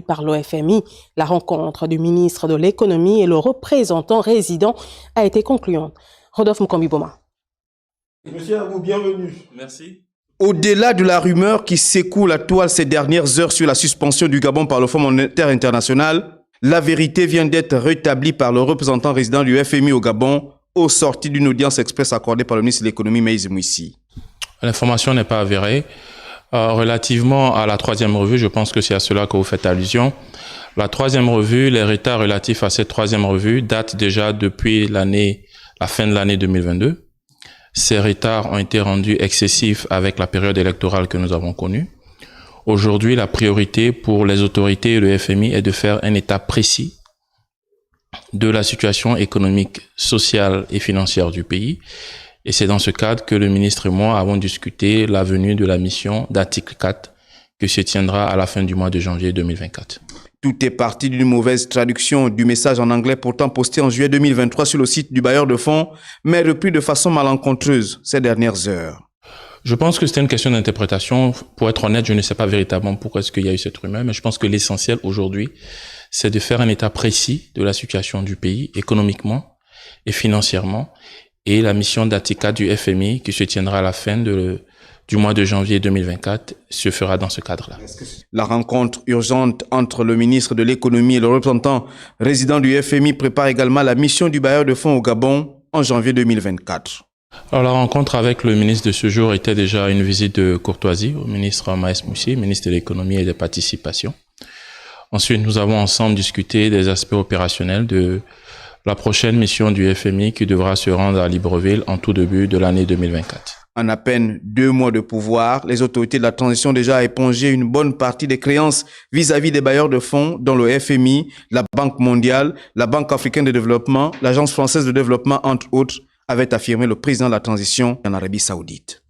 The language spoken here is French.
par l'OFMI. La rencontre du ministre de l'économie et le représentant résident a été concluante. Rodolphe Mukambi-Boma. Monsieur Abou, bienvenue. Merci. Au-delà de la rumeur qui secoue la toile ces dernières heures sur la suspension du Gabon par le Fonds monétaire international, la vérité vient d'être rétablie par le représentant résident du FMI au Gabon au sorti d'une audience express accordée par le ministre de l'économie Moïse Moussi. L'information n'est pas avérée. Relativement à la troisième revue, je pense que c'est à cela que vous faites allusion. La troisième revue, les retards relatifs à cette troisième revue datent déjà depuis la fin de l'année 2022. Ces retards ont été rendus excessifs avec la période électorale que nous avons connue. Aujourd'hui, la priorité pour les autorités et le FMI est de faire un état précis de la situation économique, sociale et financière du pays. Et c'est dans ce cadre que le ministre et moi avons discuté la venue de la mission d'article 4 qui se tiendra à la fin du mois de janvier 2024. Tout est parti d'une mauvaise traduction du message en anglais pourtant posté en juillet 2023 sur le site du bailleur de fonds, mais repris de façon malencontreuse ces dernières heures. Je pense que c'était une question d'interprétation. Pour être honnête, je ne sais pas véritablement pourquoi est-ce qu'il y a eu cette rumeur, mais je pense que l'essentiel aujourd'hui, c'est de faire un état précis de la situation du pays, économiquement et financièrement, et la mission d'Atika du FMI, qui se tiendra à la fin du mois de janvier 2024, se fera dans ce cadre-là. La rencontre urgente entre le ministre de l'économie et le représentant résident du FMI prépare également la mission du bailleur de fonds au Gabon en janvier 2024. Alors, la rencontre avec le ministre de ce jour était déjà une visite de courtoisie au ministre Moïse Moussi, ministre de l'économie et des participations. Ensuite, nous avons ensemble discuté des aspects opérationnels de la prochaine mission du FMI qui devra se rendre à Libreville en tout début de l'année 2024. En à peine 2 mois de pouvoir, les autorités de la transition ont déjà épongé une bonne partie des créances vis-à-vis des bailleurs de fonds, dont le FMI, la Banque mondiale, la Banque africaine de développement, l'Agence française de développement, entre autres, avait affirmé le président de la transition en Arabie saoudite.